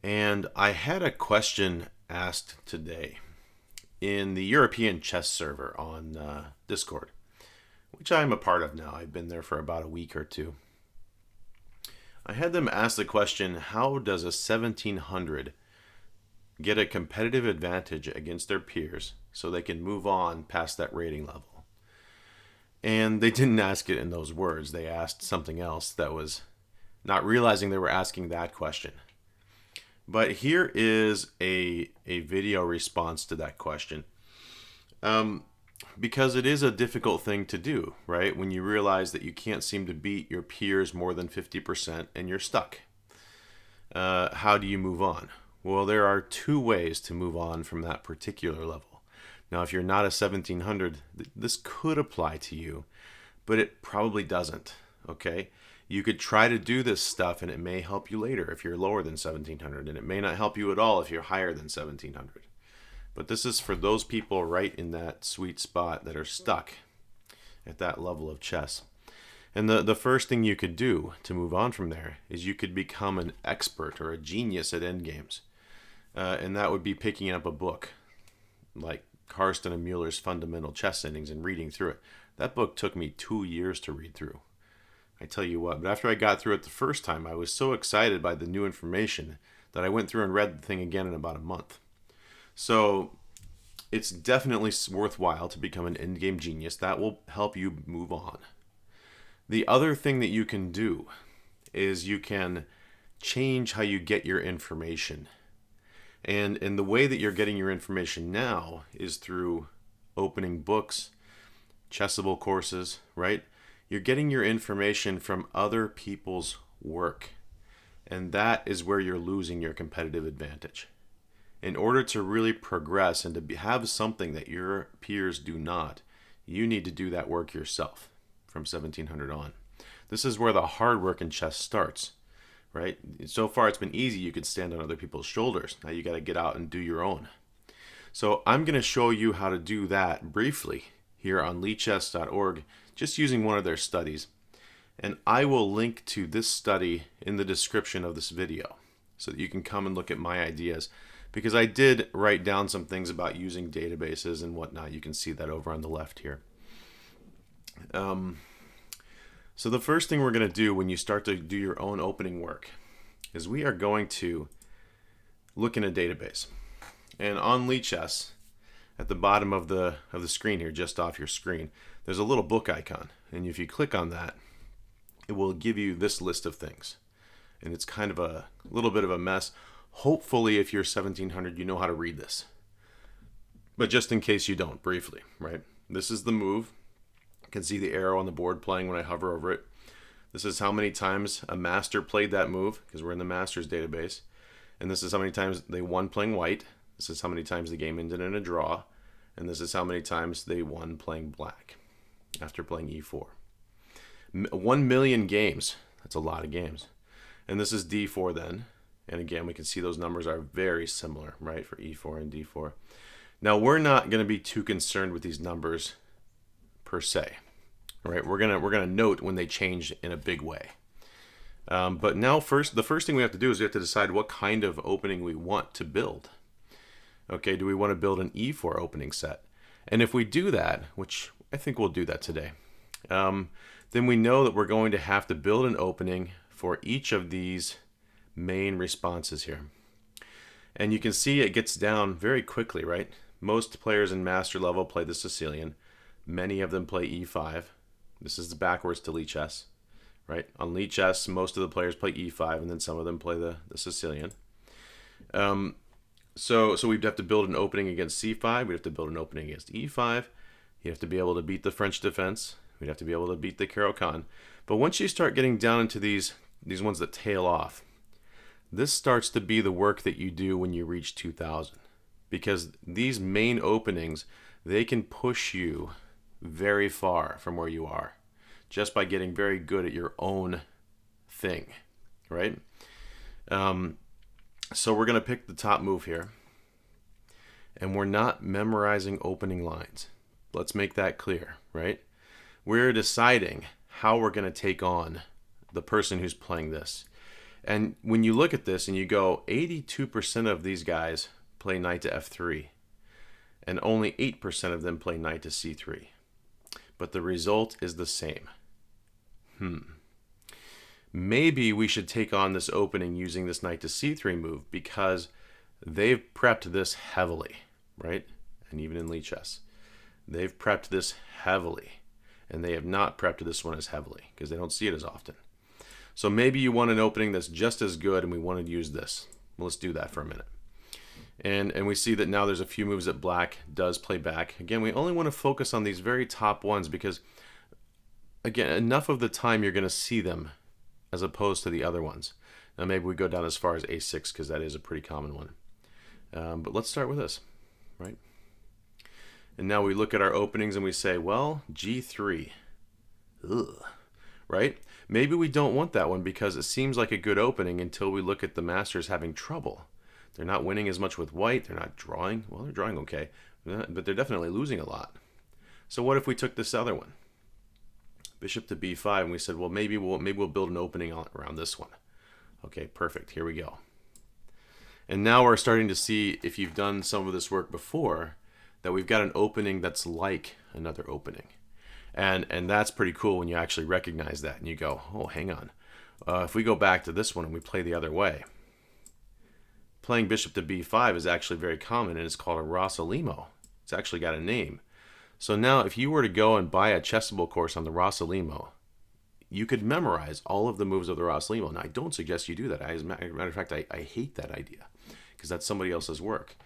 And I had a question asked today in the European chess server on Discord, which I'm a part of now. I've been there for about a week or two. I had them ask the question, how does a 1700 get a competitive advantage against their peers so they can move on past that rating level? And they didn't ask it in those words. They asked something else that was not realizing they were asking that question. But here is a video response to that question. Because it is a difficult thing to do, right? When you realize that you can't seem to beat your peers more than 50% and you're stuck. How do you move on? Well, there are two ways to move on from that particular level. Now, if you're not a 1700, this could apply to you, but it probably doesn't, okay? You could try to do this stuff and it may help you later if you're lower than 1700, and it may not help you at all if you're higher than 1700. But this is for those people right in that sweet spot that are stuck at that level of chess. And the first thing you could do to move on from there is you could become an expert or a genius at endgames. And that would be picking up a book like Karsten and Mueller's Fundamental Chess Endings and reading through it. That book took me 2 years to read through. I tell you what, but after I got through it the first time, I was so excited by the new information that I went through and read the thing again in about a month. So it's definitely worthwhile to become an endgame genius. That will help you move on. The other thing that you can do is you can change how you get your information. And the way that you're getting your information now is through opening books, Chessable courses, right? You're getting your information from other people's work. And that is where you're losing your competitive advantage. In order to really progress and to have something that your peers do not, you need to do that work yourself from 1700 on. This is where the hard work in chess starts, right? So far it's been easy. You could stand on other people's shoulders. Now you got to get out and do your own. So I'm going to show you how to do that briefly here on lichess.org, just using one of their studies. And I will link to this study in the description of this video so that you can come and look at my ideas, because I did write down some things about using databases and whatnot. You can see that over on the left here. So the first thing we're going to do when you start to do your own opening work is we are going to look in a database. And on Lichess, at the bottom of the screen here, just off your screen, there's a little book icon. And if you click on that, it will give you this list of things. And it's kind of a little bit of a mess. Hopefully, if you're 1700, you know how to read this. But just in case you don't, briefly, right? This is the move. You can see the arrow on the board playing when I hover over it. This is how many times a master played that move, because we're in the master's database. And this is how many times they won playing white. This is how many times the game ended in a draw. And this is how many times they won playing black after playing e4. 1 million games. That's a lot of games. And this is d4 then. And again, we can see those numbers are very similar, right, for e4 and d4. Now, we're not going to be too concerned with these numbers per se, right? We're gonna note when they change in a big way. But now, the first thing we have to do is we have to decide what kind of opening we want to build. Okay, do we want to build an e4 opening set? And if we do that, which I think we'll do that today, then we know that we're going to have to build an opening for each of these main responses here. And you can see it gets down very quickly, right? Most players in master level play the Sicilian. Many of them play e5. This is the backwards to Lichess, right? On Lichess, most of the players play e5, and then some of them play the Sicilian. So we'd have to build an opening against c5. We'd have to build an opening against e5. You have to be able to beat the French defense. We'd have to be able to beat the Caro-Kann. But once you start getting down into these ones that tail off, this starts to be the work that you do when you reach 2000. Because these main openings, they can push you very far from where you are just by getting very good at your own thing, right? So we're going to pick the top move here. And we're not memorizing opening lines. Let's make that clear, right? We're deciding how we're going to take on the person who's playing this. And when you look at this and you go, 82% of these guys play knight to f3, and only 8% of them play knight to c3. But the result is the same. Maybe we should take on this opening using this knight to c3 move, because they've prepped this heavily, right? And even in Lichess, they've prepped this heavily, and they have not prepped this one as heavily because they don't see it as often. So maybe you want an opening that's just as good, and we want to use this. Well, let's do that for a minute. And we see that now there's a few moves that black does play back. Again, we only want to focus on these very top ones because, again, enough of the time you're going to see them as opposed to the other ones. Now maybe we go down as far as a6 because that is a pretty common one. But let's start with this, right? And now we look at our openings and we say, well, g3. Ugh. Right? Maybe we don't want that one because it seems like a good opening until we look at the masters having trouble. They're not winning as much with white. They're not drawing. Well, they're drawing okay, but they're definitely losing a lot. So what if we took this other one? Bishop to b5, and we said, well, maybe we'll build an opening around this one. Okay, perfect. Here we go. And now we're starting to see, if you've done some of this work before, that we've got an opening that's like another opening. And that's pretty cool when you actually recognize that and you go, oh, hang on. If we go back to this one and we play the other way, playing bishop to b5 is actually very common, and it's called a Rossolimo. It's actually got a name. So now if you were to go and buy a chessable course on the Rossolimo, you could memorize all of the moves of the Rossolimo. Now, I don't suggest you do that. As a matter of fact, I hate that idea because that's somebody else's work.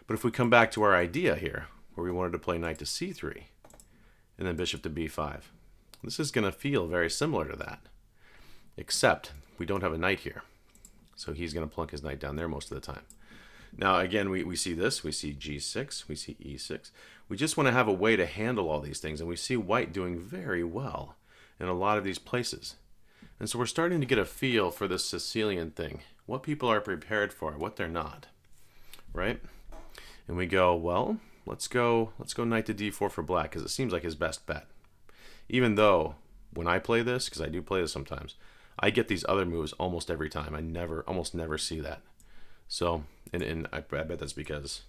But if we come back to our idea here, where we wanted to play knight to c3, and then bishop to b5, this is going to feel very similar to that, except we don't have a knight here. So he's going to plunk his knight down there most of the time. Now, again, we see this. We see g6. We see e6. We just want to have a way to handle all these things, and we see white doing very well in a lot of these places. And so we're starting to get a feel for this Sicilian thing, what people are prepared for, what they're not, right? And we go, well, let's go knight to d4 for black, because it seems like his best bet. Even though when I play this, because I do play this sometimes, I get these other moves almost every time. I almost never see that. So, and I bet that's because,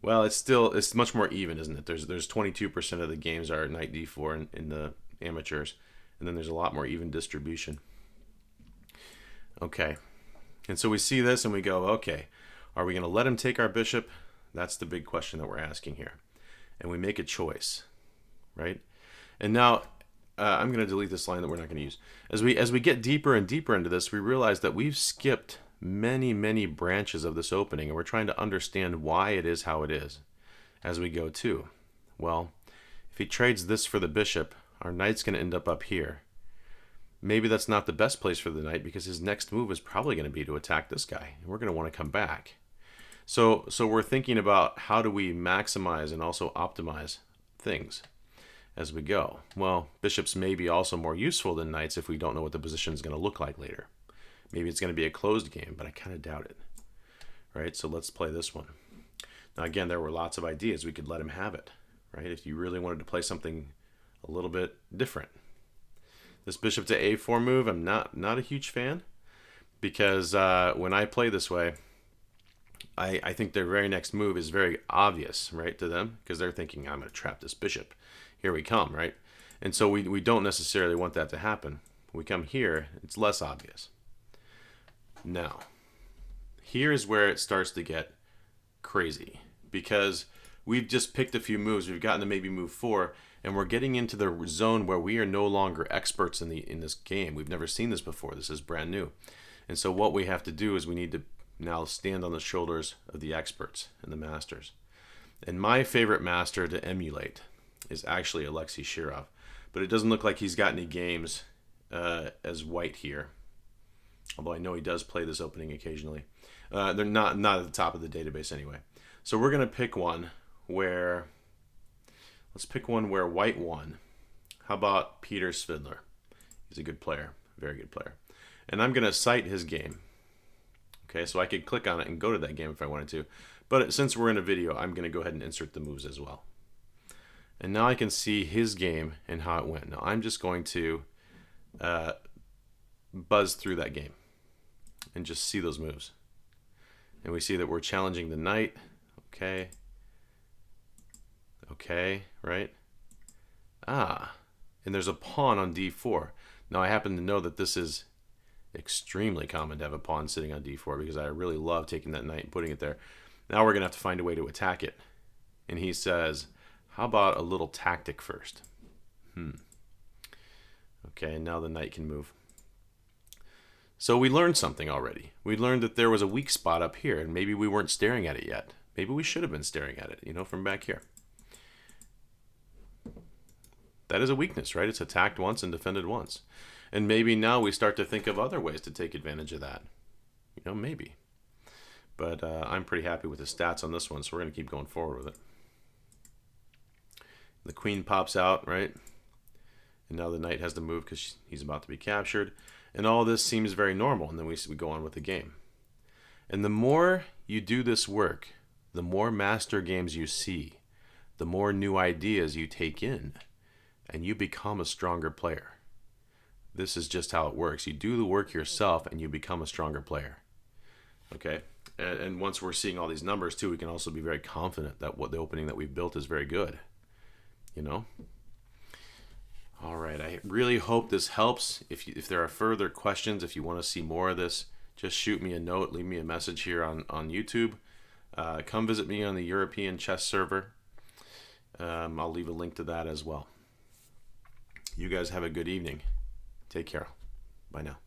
well, it's much more even, isn't it? There's 22% of the games are knight d4 in the amateurs, and then there's a lot more even distribution. Okay, and so we see this and we go, okay, are we going to let him take our bishop? That's the big question that we're asking here. And we make a choice, right? And now I'm going to delete this line that we're not going to use. As we get deeper and deeper into this, we realize that we've skipped many branches of this opening, and we're trying to understand why it is how it is as we go too. Well, if he trades this for the bishop, our knight's going to end up here. Maybe that's not the best place for the knight, because his next move is probably going to be to attack this guy, and we're going to want to come back. So we're thinking about how do we maximize and also optimize things as we go. Well, bishops may be also more useful than knights if we don't know what the position is going to look like later. Maybe it's going to be a closed game, but I kind of doubt it. Right? So let's play this one. Now again, there were lots of ideas. We could let him have it. Right? If you really wanted to play something a little bit different. This bishop to a4 move, I'm not a huge fan, because when I play this way, I think their very next move is very obvious, right, to them, because they're thinking, I'm going to trap this bishop. Here we come, right? And so we don't necessarily want that to happen. When we come here, it's less obvious. Now, here is where it starts to get crazy, because we've just picked a few moves. We've gotten to maybe move 4, and we're getting into the zone where we are no longer experts in this game. We've never seen this before. This is brand new. And so what we have to do is we need to now stand on the shoulders of the experts and the masters. And my favorite master to emulate is actually Alexei Shirov. But it doesn't look like he's got any games as white here. Although I know he does play this opening occasionally. They're not at the top of the database anyway. So we're going to pick one where... Let's pick one where white won. How about Peter Svidler? He's a good player, very good player. And I'm going to cite his game. Okay, so I could click on it and go to that game if I wanted to. But since we're in a video, I'm going to go ahead and insert the moves as well. And now I can see his game and how it went. Now I'm just going to buzz through that game. and just see those moves. And we see that we're challenging the knight. Okay. Okay, right? Ah, and there's a pawn on d4. Now I happen to know that this is extremely common to have a pawn sitting on d4 because I really love taking that knight and putting it there. Now we're going to have to find a way to attack it. And he says, how about a little tactic first? Okay, and now the knight can move. So we learned something already. We learned that there was a weak spot up here, and maybe we weren't staring at it yet. Maybe we should have been staring at it, from back here. That is a weakness, right? It's attacked once and defended once. And maybe now we start to think of other ways to take advantage of that. Maybe. But I'm pretty happy with the stats on this one, so we're going to keep going forward with it. The queen pops out, right? And now the knight has to move because he's about to be captured. And all this seems very normal, and then we go on with the game. And the more you do this work, the more master games you see, the more new ideas you take in, and you become a stronger player. This is just how it works. You do the work yourself, and you become a stronger player. Okay? And once we're seeing all these numbers, too, we can also be very confident that what the opening that we've built is very good. All right, I really hope this helps. If there are further questions, if you want to see more of this, just shoot me a note, leave me a message here on YouTube. Come visit me on the European chess server. I'll leave a link to that as well. You guys have a good evening. Take care. Bye now.